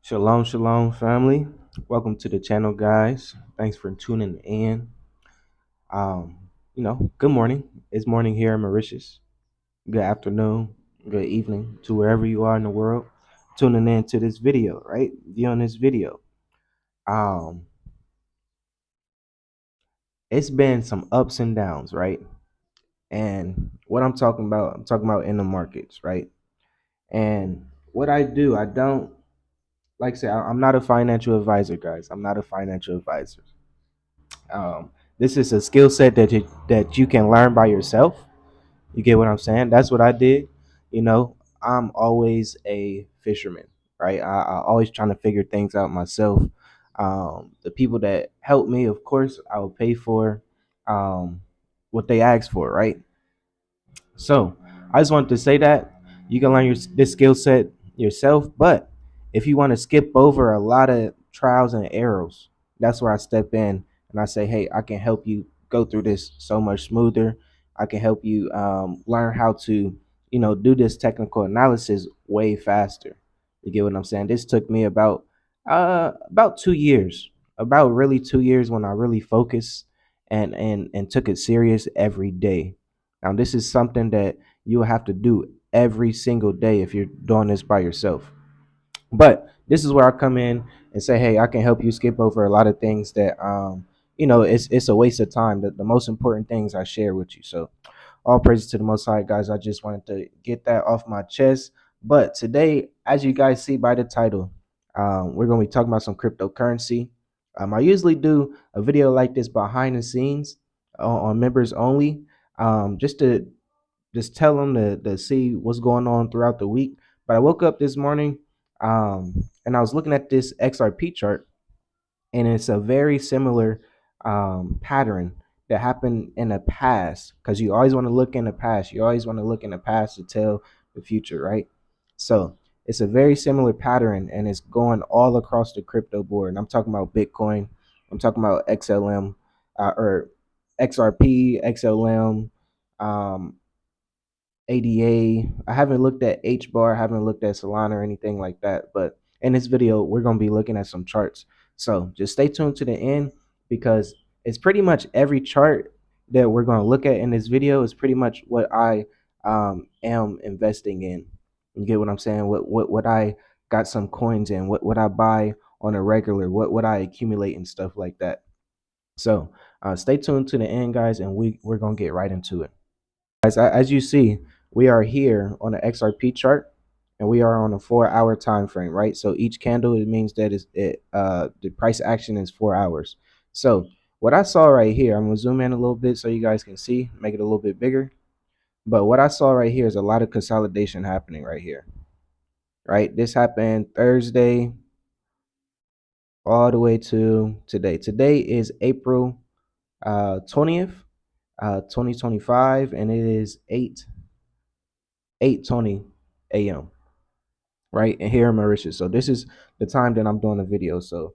Shalom, shalom, family. Welcome to the channel, guys. Thanks for tuning in. Good morning. It's morning here in Mauritius. Good afternoon, good evening to wherever you are in the world tuning in to this video, right? Viewing this video. Um, it's been some ups and downs, right? And what I'm talking about in the markets, right? And what I do, I don't like I say, I'm not a financial advisor, guys. I'm not a financial advisor. This is a skill set that you can learn by yourself. You get what I'm saying? That's what I did. You know, I'm always a fisherman, right? I always trying to figure things out myself. The people that help me, of course, I will pay for what they ask for, right? So I just wanted to say that you can learn this skill set yourself, but if you want to skip over a lot of trials and errors, that's where I step in and I say, hey, I can help you go through this so much smoother. I can help you learn how to, do this technical analysis way faster. You get what I'm saying? This took me about 2 years, about really 2 years when I really focused and took it serious every day. Now, this is something that you will have to do every single day if you're doing this by yourself. But this is where I come in and say, hey, I can help you skip over a lot of things that, it's a waste of time. The most important things I share with you. So, all praises to the Most High, guys. I just wanted to get that off my chest. But today, as you guys see by the title, we're going to be talking about some cryptocurrency. I usually do a video like this behind the scenes on members only, just to just tell them to see what's going on throughout the week. But I woke up this morning, and I was looking at this XRP chart, and it's a very similar pattern that happened in the past, because you always want to look in the past. You always want to look in the past to tell the future, right? So it's a very similar pattern, and it's going all across the crypto board. And I'm talking about Bitcoin. I'm talking about XLM, or XRP, XLM, um, ADA. I haven't looked at HBAR, I haven't looked at Solana or anything like that. But in this video, we're going to be looking at some charts. So just stay tuned to the end, because it's pretty much every chart that we're going to look at in this video is pretty much what I am investing in. You get what I'm saying? What I got some coins in, what I buy on a regular, what I accumulate and stuff like that. So stay tuned to the end, guys, and we're going to get right into it. Guys, as you see, we are here on the XRP chart, and we are on a 4 hour time frame, right? So each candle, it means that the price action is 4 hours. So what I saw right here, I'm gonna zoom in a little bit so you guys can see, make it a little bit bigger. But what I saw right here is a lot of consolidation happening right here, right? This happened Thursday all the way to today. Today is April 20th, 2025, and it is 8:20 a.m. right? And here in Mauritius. So this is the time that I'm doing the video. So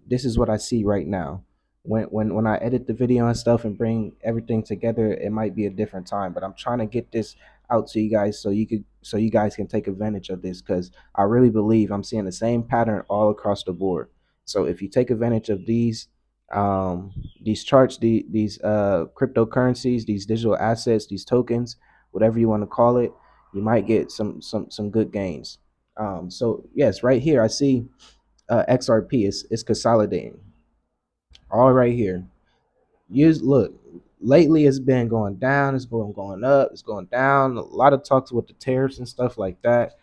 this is what I see right now. When I edit the video and stuff and bring everything together, it might be a different time. But I'm trying to get this out to you guys so you guys can take advantage of this, because I really believe I'm seeing the same pattern all across the board. So if you take advantage of these charts, these cryptocurrencies, these digital assets, these tokens, whatever you want to call it, you might get some good gains. So yes, right here I see XRP is consolidating all right here. Look, lately it's been going down, it's going up, it's going down. A lot of talks with the tariffs and stuff like that.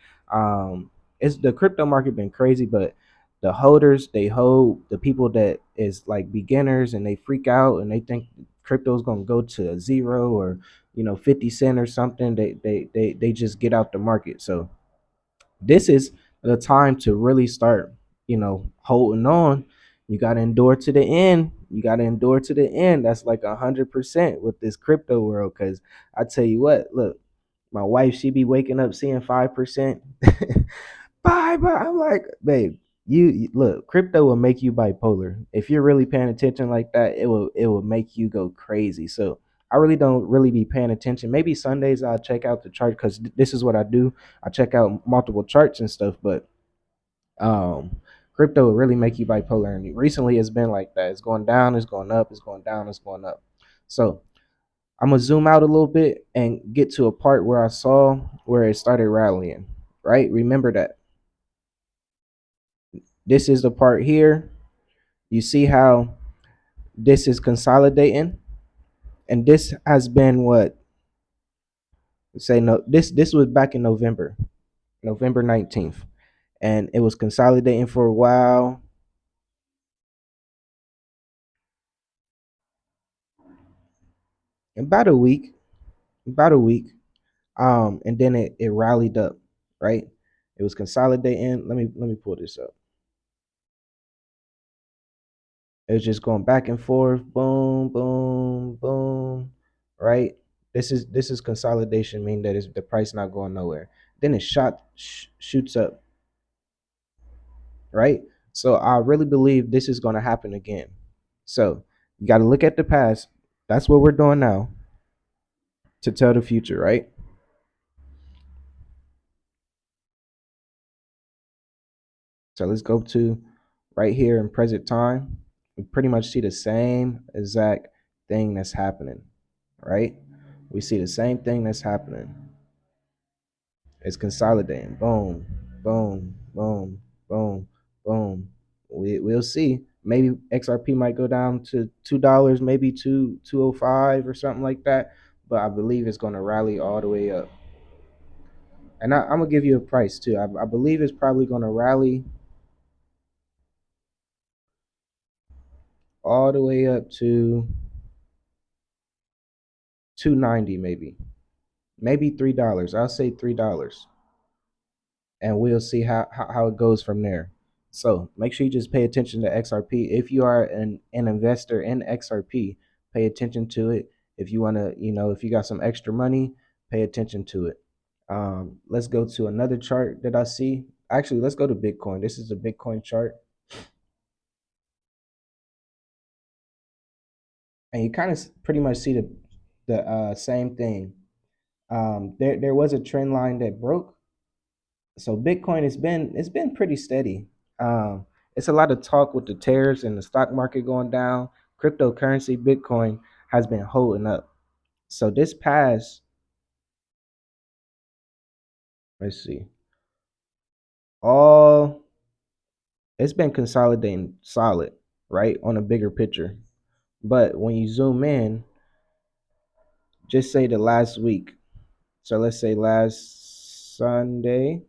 It's the crypto market been crazy, but the holders, they hold, the people that is like beginners and they freak out and they think crypto is gonna go to a zero, or 50 cent or something. They just get out the market. So this is the time to really start, holding on. You got to endure to the end. You got to endure to the end. That's like 100% with this crypto world. Because I tell you what, look, my wife, she be waking up seeing 5%. Bye bye. I'm like, babe, look, crypto will make you bipolar. If you're really paying attention like that, it will make you go crazy. So I really don't really be paying attention. Maybe Sundays I'll check out the chart, because this is what I do. I check out multiple charts and stuff. But Um, Crypto will really make you bipolar. And recently, it's been like that. It's going down, it's going up, it's going down, it's going up. So I'm gonna zoom out a little bit and get to a part where I saw where it started rallying. Right? Remember that this is the part here. You see how this is consolidating, and this has been what say no. This was back in November, November 19th, and it was consolidating for a while. About a week, about a week. And then it rallied up, right? It was consolidating. Let me pull this up. It was just going back and forth, boom, boom, boom, right? This is consolidation, meaning that the price not going nowhere. Then it shoots up, right? So I really believe this is going to happen again. So you got to look at the past. That's what we're doing now to tell the future, right? So let's go to right here in present time. We pretty much see the same exact thing that's happening, right? We see the same thing that's happening. It's consolidating. Boom, boom, boom, boom, boom. We'll see. Maybe XRP might go down to $2, maybe 2.05 or something like that. But I believe it's going to rally all the way up. And I'm gonna give you a price too. I believe it's probably going to rally all the way up to 290, maybe $3. I'll say $3, and we'll see how it goes from there. So make sure you just pay attention to XRP. If you are an investor in XRP, pay attention to it. If you want to, if you got some extra money, pay attention to it. Let's go to another chart that I see. Actually, let's go to Bitcoin. This is a Bitcoin chart, and you kind of pretty much see the same thing. There was a trend line that broke. So Bitcoin it's been pretty steady. It's a lot of talk with the tariffs and the stock market going down. Cryptocurrency Bitcoin has been holding up. So this past, let's see, all it's been consolidating solid, right, on a bigger picture. But when you zoom in, just say the last week. So let's say last Sunday.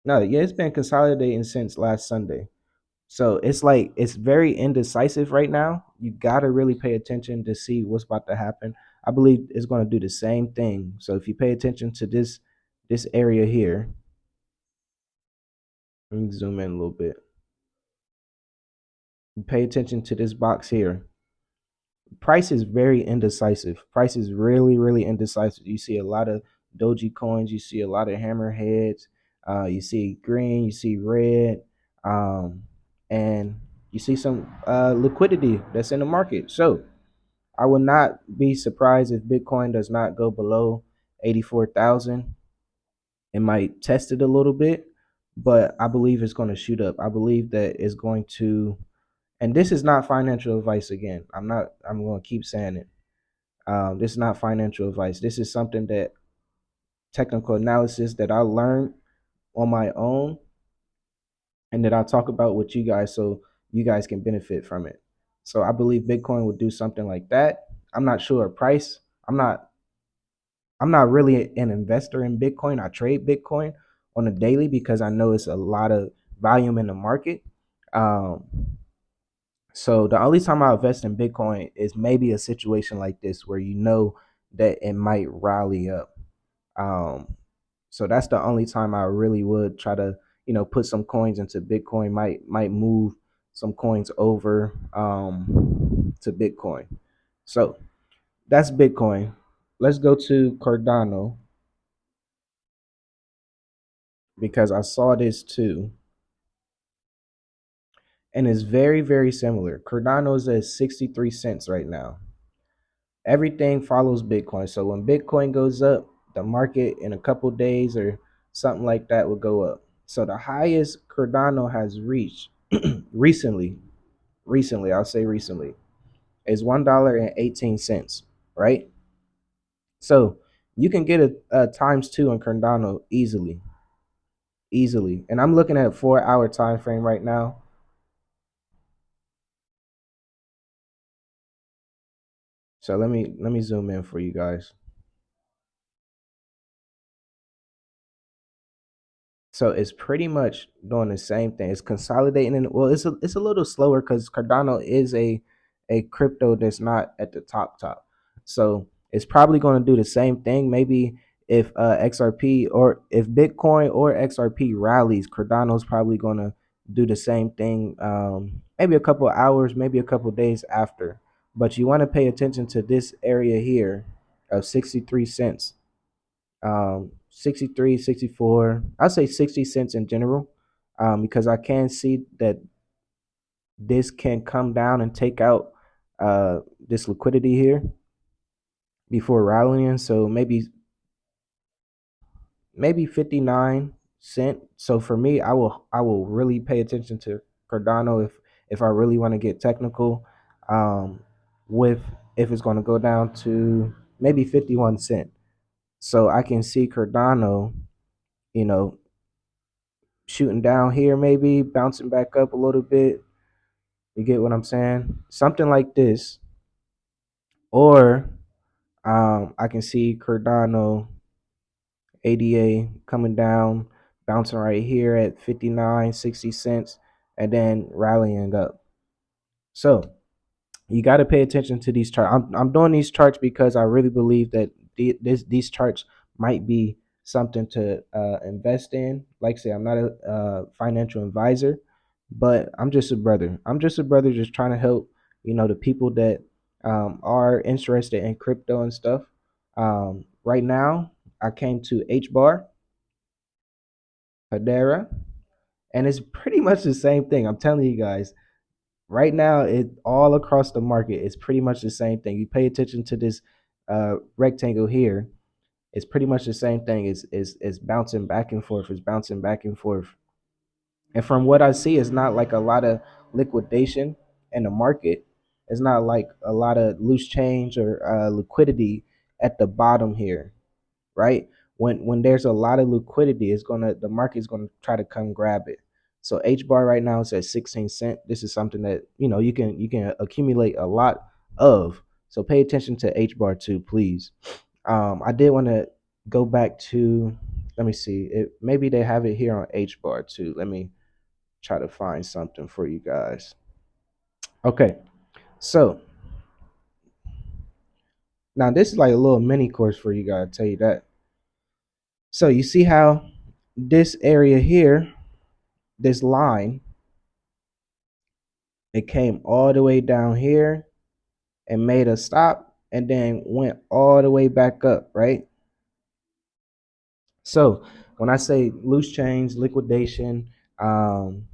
No, yeah, it's been consolidating since last Sunday. So it's like it's very indecisive right now. You gotta really pay attention to see what's about to happen. I believe it's gonna do the same thing. So if you pay attention to this area here, let me zoom in a little bit. Pay attention to this box here. Price is very indecisive. Price is really, really indecisive. You see a lot of doji coins. You see a lot of hammerheads. You see green. You see red. And you see some liquidity that's in the market. So I would not be surprised if Bitcoin does not go below 84,000. It might test it a little bit, but I believe it's going to shoot up. I believe that it's going to, and this is not financial advice again. I'm going to keep saying it. This is not financial advice. This is something that technical analysis that I learned on my own and that I talk about with you guys so you guys can benefit from it. So I believe Bitcoin would do something like that. I'm not sure a price. I'm not I'm not really an investor in Bitcoin. I trade Bitcoin on a daily because I know it's a lot of volume in the market. Um, so the only time I invest in Bitcoin is maybe a situation like this where you know that it might rally up. Um, so that's the only time I really would try to, put some coins into Bitcoin. Might move some coins over to Bitcoin. So that's Bitcoin. Let's go to Cardano because I saw this too. And it's very, very similar. Cardano is at 63 cents right now. Everything follows Bitcoin. So when Bitcoin goes up, the market in a couple days or something like that would go up. So the highest Cardano has reached recently, I'll say recently, is $1.18, right? So you can get a times two on Cardano easily, easily. And I'm looking at a 4 hour time frame right now. So let me zoom in for you guys. So it's pretty much doing the same thing. It's consolidating, and well, it's a little slower because Cardano is a crypto that's not at the top. So it's probably going to do the same thing. Maybe if XRP or if Bitcoin or XRP rallies, Cardano's probably going to do the same thing. Maybe a couple of hours, maybe a couple of days after. But you want to pay attention to this area here of 63 cents, 63, 64. I'll say 60 cents in general, because I can see that this can come down and take out this liquidity here before rallying. So maybe 59 cent. So for me, I will really pay attention to Cardano if I really want to get technical, um, with if it's going to go down to maybe 51 cent. So I can see Cardano, you know, shooting down here, maybe bouncing back up a little bit. You get what I'm saying? Something like this. Or I can see Cardano ADA coming down, bouncing right here at 59, 60 cents, and then rallying up. So you got to pay attention to these charts. I'm doing these charts because I really believe that these charts might be something to invest in. Like I say, I'm not a financial advisor, but I'm just a brother. I'm just a brother just trying to help, the people that are interested in crypto and stuff. Right now, I came to HBAR, Hedera, and it's pretty much the same thing. I'm telling you guys, right now, it all across the market is pretty much the same thing. You pay attention to this rectangle here, it's pretty much the same thing. It's bouncing back and forth. It's bouncing back and forth. And from what I see, it's not like a lot of liquidation in the market. It's not like a lot of loose change or liquidity at the bottom here, right? When there's a lot of liquidity, the market's gonna try to come grab it. So H bar right now is at 16 cent. This is something that you can accumulate a lot of. So pay attention to H bar too, please. I did want to go back to, let me see, maybe they have it here on H bar too. Let me try to find something for you guys. Okay, so now this is like a little mini course for you guys. I'll tell you that. So you see how this area here, this line, it came all the way down here and made a stop and then went all the way back up, right? So when I say loose change, liquidation, um,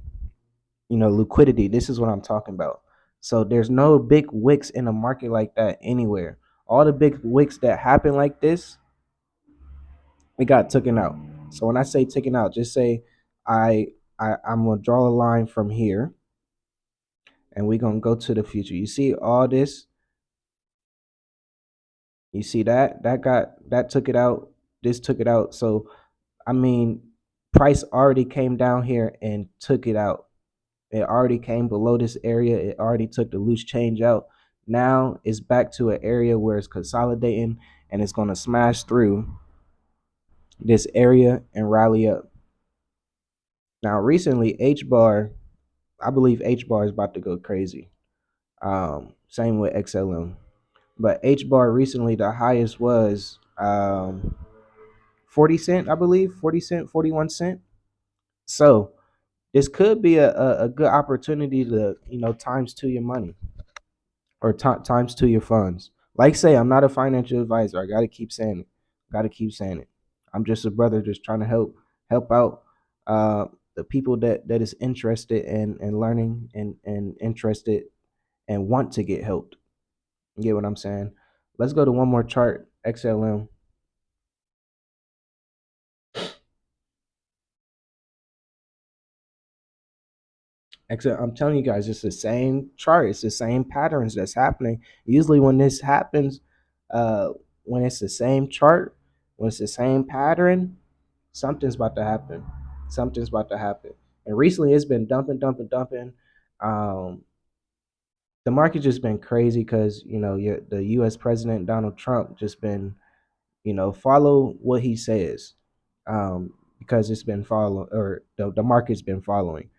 liquidity, this is what I'm talking about. So there's no big wicks in a market like that anywhere. All the big wicks that happen like this, it got taken out. So when I say taken out, just say I, I'm gonna draw a line from here and we're gonna go to the future. You see all this? You see that took it out. This took it out. So I mean, price already came down here and took it out. It already came below this area. It already took the loose change out. Now it's back to an area where it's consolidating and it's going to smash through this area and rally up. Now, recently, H bar, I believe H bar is about to go crazy. Same with XLM. But H bar recently, the highest was 40 cent, I believe, 40 cent, 41 cent. So this could be a good opportunity to, times two your money or times two your funds. Like say, I'm not a financial advisor. I gotta keep saying it. Gotta keep saying it. I'm just a brother, just trying to help out the people that is interested in learning and interested and want to get helped. You get what I'm saying? Let's go to one more chart. XLM. Except I'm telling you guys, it's the same chart, it's the same patterns that's happening. Usually when this happens, uh, when it's the same chart, when it's the same pattern, something's about to happen. Something's about to happen. And recently it's been dumping, dumping, dumping. Um, the market just been crazy because the U.S. President Donald Trump just been follow what he says, because it's been follow or the market's been following.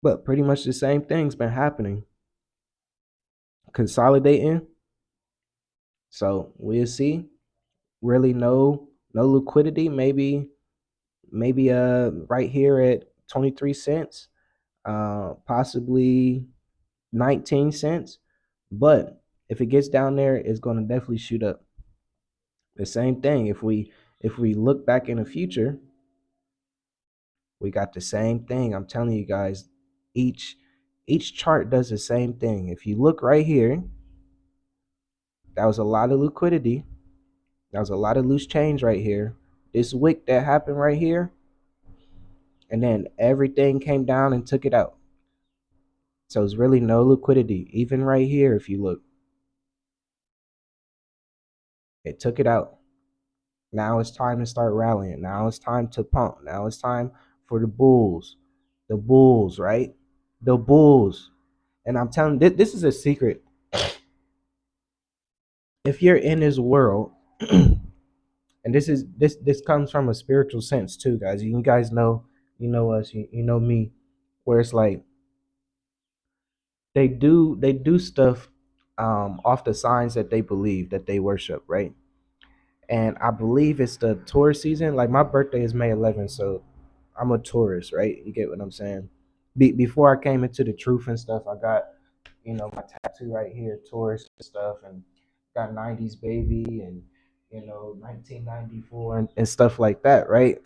But pretty much the same thing's been happening, consolidating. So we'll see. Really, no liquidity. Maybe right here at 23 cents, possibly 19 cents. But if it gets down there, it's going to definitely shoot up. The same thing. If we look back in the future, we got the same thing. I'm telling you guys, each each chart does the same thing. If you look right here, that was a lot of liquidity. That was a lot of loose change right here. This wick that happened right here, and then everything came down and took it out. So it's really no liquidity. Even right here, if you look, it took it out. Now it's time to start rallying. Now it's time to pump. Now it's time for the bulls. The bulls, right? The bulls. And I'm telling you, this is a secret. If you're in this world, and this comes from a spiritual sense too, guys. You guys know, you know us, you know me, where it's like they do stuff off the signs that they believe that they worship, right? And I believe it's the tourist season. Like my birthday is May 11th, so I'm a tourist, right? You get what I'm saying? Before I came into the truth and stuff, I got my tattoo right here, tourist and stuff, and got 90s baby and 1994 and stuff like that, right?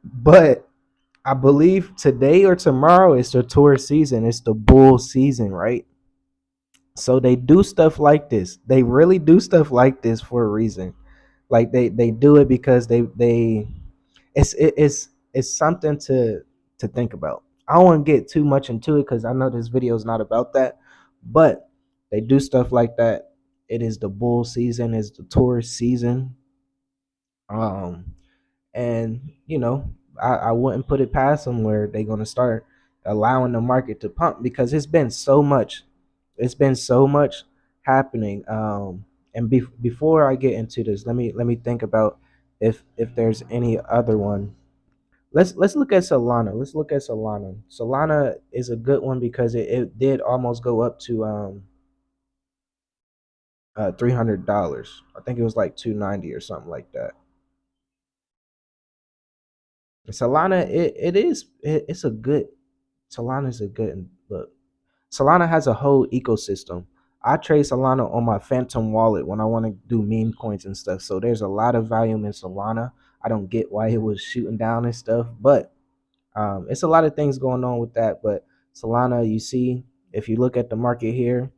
But I believe today or tomorrow is the tourist season. It's the bull season, right? So they do stuff like this. They really do stuff like this for a reason. Like they do it because they it's something to think about. I don't want to get too much into it because I know this video is not about that, but they do stuff like that. It is the bull season, it's the tourist season. Um, and I wouldn't put it past them where they're gonna start allowing the market to pump because it's been so much happening. And before I get into this, let me think about if there's any other one. Let's look at Solana. Let's look at Solana. Solana is a good one because it did almost go up to $300. I think it was like 290 or something like that. Solana, it's a good. Solana is a good look. Solana has a whole ecosystem. I trade Solana on my Phantom wallet when I want to do meme coins and stuff. So there's a lot of volume in Solana. I don't get why it was shooting down and stuff, but it's a lot of things going on with that. But Solana, you see, if you look at the market here,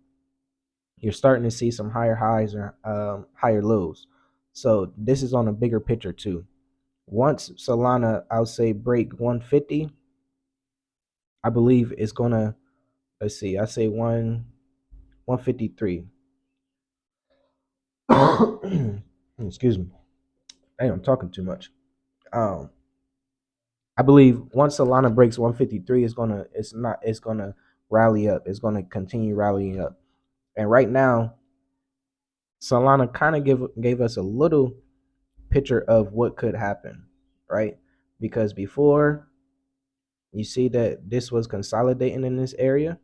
you're starting to see some higher highs or higher lows. So this is on a bigger picture too. Once Solana, I'll say break 150, I believe it's gonna. Let's see. I say 153. Excuse me. Hey, I'm talking too much. Um, I believe once Solana breaks 153, it's gonna rally up. It's gonna continue rallying up. And right now, Solana kind of gave us a little picture of what could happen, right? Because before you see that this was consolidating in this area,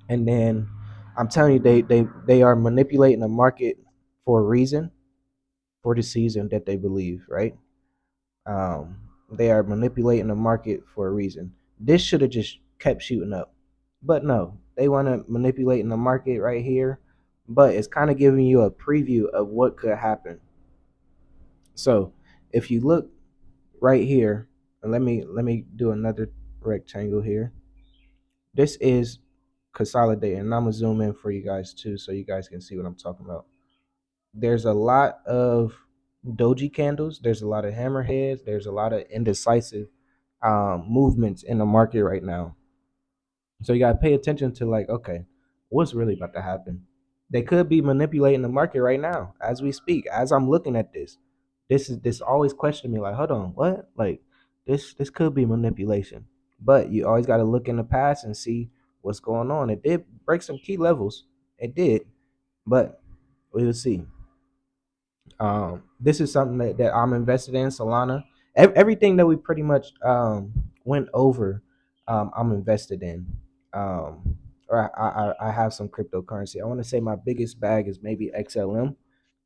and then I'm telling you, they are manipulating the market for a reason, for the season that they believe, right? Um, they are manipulating the market for a reason. This should have just kept shooting up, but no, they want to manipulate in the market right here. But it's kind of giving you a preview of what could happen. So if you look right here, and let me do another rectangle here. This is consolidating, and I'm gonna zoom in for you guys too, so you guys can see what I'm talking about. There's a lot of doji candles. There's a lot of hammerheads. There's a lot of indecisive movements in the market right now. So you gotta pay attention to, like, okay, what's really about to happen? They could be manipulating the market right now as we speak. As I'm looking at this, this always question me, like, hold on, what? Like, this could be manipulation. But you always got to look in the past and see what's going on. It did break some key levels. It did, but we will see. This is something that I'm invested in, Solana. Everything that we pretty much went over, I'm invested in. Or I have some cryptocurrency. I want to say my biggest bag is maybe XLM.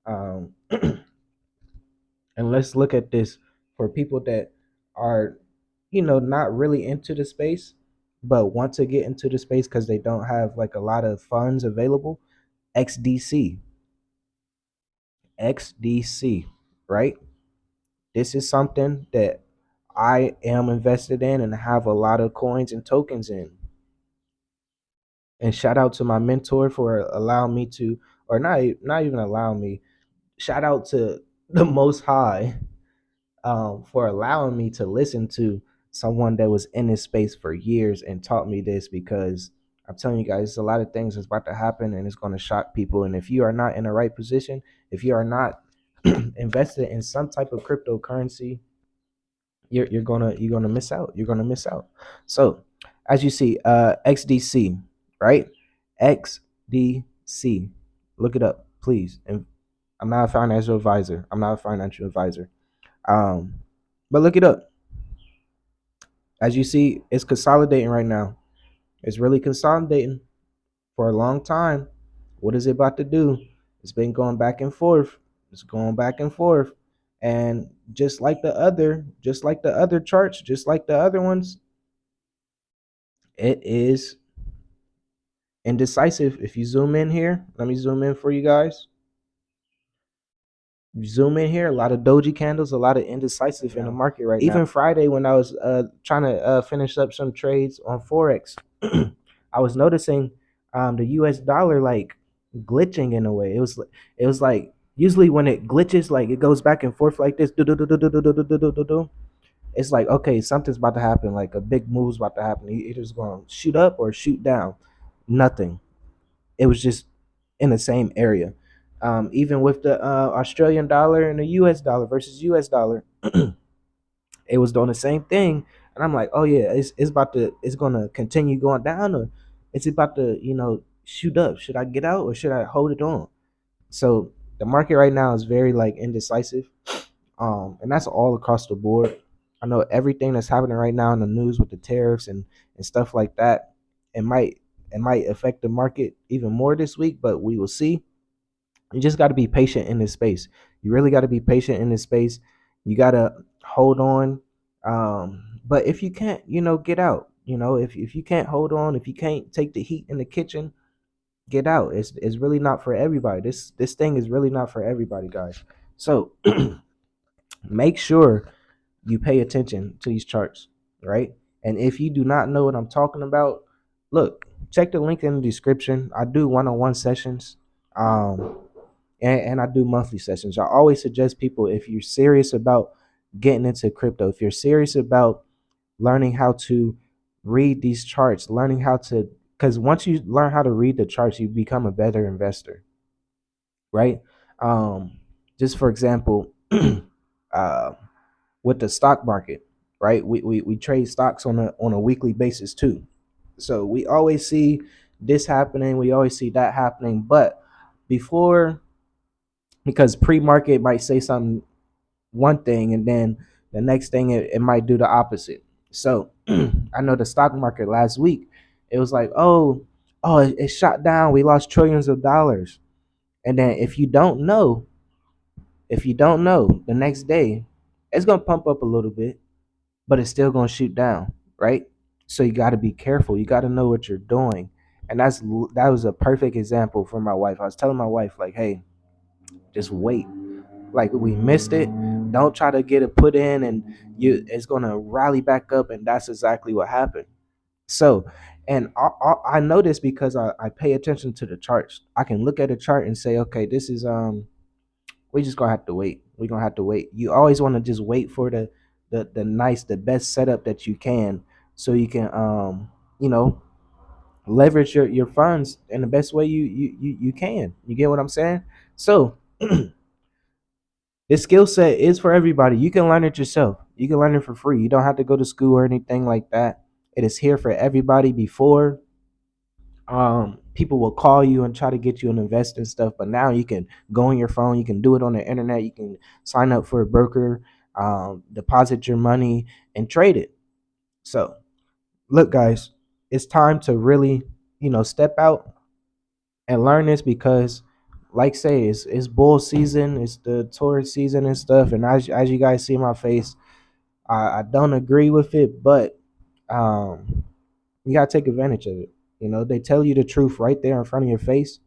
Um, and let's look at this for people that are, not really into the space, but want to get into the space because they don't have like a lot of funds available. XDC, XDC, right? This is something that I am invested in and have a lot of coins and tokens in. And shout out to my mentor for allowing me to, or not even allowing me. Shout out to the Most High, for allowing me to listen to someone that was in this space for years and taught me this, because I'm telling you guys, a lot of things is about to happen and it's going to shock people. And if you are not in the right position, if you are not invested in some type of cryptocurrency, you're gonna miss out. You're gonna miss out. So as you see, XDC, right? XDC. Look it up, please. And I'm not a financial advisor. I'm not a financial advisor. Um, but look it up. As you see, it's consolidating right now. It's really consolidating for a long time. What is it about to do? It's been going back and forth. It's going back and forth. And just like the other charts, just like the other ones, it is indecisive. If you zoom in here, let me zoom in for you guys. Zoom in here, a lot of doji candles, a lot of indecisive in the market right now. Even Friday, when I was trying to finish up some trades on Forex, I was noticing the US dollar like glitching in a way. It was like, usually when it glitches, like it goes back and forth like this. It's like, okay, something's about to happen, like a big move's about to happen. Either going to shoot up or shoot down. Nothing. It was just in the same area. Even with the Australian dollar and the US dollar versus US dollar, it was doing the same thing. And I'm like, oh yeah, it's gonna continue going down, or it's about to, shoot up. Should I get out or should I hold it on? So the market right now is very like indecisive. And that's all across the board. I know everything that's happening right now in the news with the tariffs and stuff like that. It might it might affect the market even more this week, but we will see. You just got to be patient in this space. You really got to be patient in this space. You got to hold on. But if you can't, get out. If you can't hold on, if you can't take the heat in the kitchen, get out. It's really not for everybody. This thing is really not for everybody, guys. So make sure you pay attention to these charts, right? And if you do not know what I'm talking about, look, check the link in the description. I do one-on-one sessions. And I do monthly sessions. I always suggest people, if you're serious about getting into crypto, if you're serious about learning how to read these charts, learning how to, because once you learn how to read the charts, you become a better investor, right? Um, just for example, uh, with the stock market, right? We trade stocks on a weekly basis too. So we always see this happening, we always see that happening, but before, because pre-market might say something, one thing, and then the next thing it might do the opposite. So I know the stock market last week, it was like, oh, it shot down, we lost trillions of dollars. And then if you don't know the next day, it's gonna pump up a little bit, but it's still gonna shoot down, right? So you got to be careful. You got to know what you're doing. And that was a perfect example for my wife. I was telling my wife, like, hey, just wait. Like, we missed it. Don't try to get it put in, and it's gonna rally back up. And that's exactly what happened. So, and I know this because I pay attention to the charts. I can look at a chart and say, okay, this is we just gonna have to wait. We're gonna have to wait. You always want to just wait for the best setup that you can, so you can you know leverage your funds in the best way you can. You get what I'm saying? So this skill set is for everybody. You can learn it yourself. You can learn it for free. You don't have to go to school or anything like that. It is here for everybody. Before people will call you and try to get you to invest in stuff, but now you can go on your phone. You can do it on the internet. You can sign up for a broker, deposit your money, and trade it. So look, guys, it's time to really step out and learn this, because like say it's bull season, it's the tourist season and stuff. And as you guys see my face, I don't agree with it, but um you gotta take advantage of it. They tell you the truth right there in front of your face,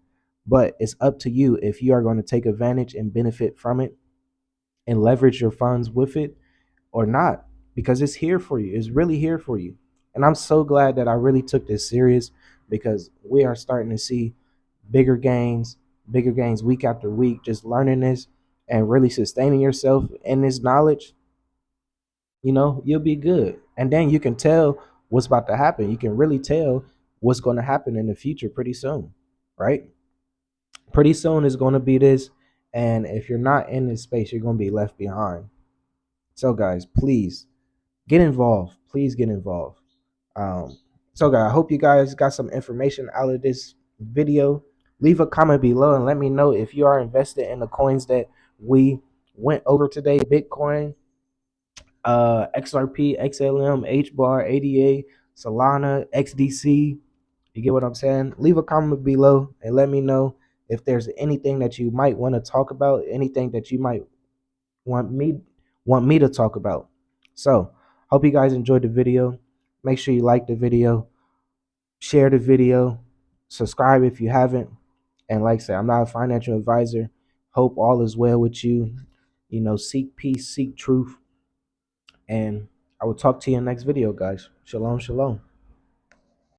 but it's up to you if you are going to take advantage and benefit from it and leverage your funds with it or not, because it's here for you. It's really here for you. And I'm so glad that I really took this serious, because we are starting to see bigger gains, bigger gains week after week. Just learning this and really sustaining yourself in this knowledge, you'll be good. And then you can tell what's about to happen. You can really tell what's going to happen in the future pretty soon, right? Pretty soon is going to be this. And if you're not in this space, you're going to be left behind. So, guys, please get involved. Please get involved. So, guys, I hope you guys got some information out of this video. Leave a comment below and let me know if you are invested in the coins that we went over today: Bitcoin, XRP, XLM, HBAR, ADA, Solana, XDC. You get what I'm saying? Leave a comment below and let me know if there's anything that you might want to talk about, anything that you might want me to talk about. So, hope you guys enjoyed the video. Make sure you like the video, share the video, subscribe if you haven't. And like I said, I'm not a financial advisor. Hope all is well with you. Seek peace, seek truth. And I will talk to you in the next video, guys. Shalom, shalom.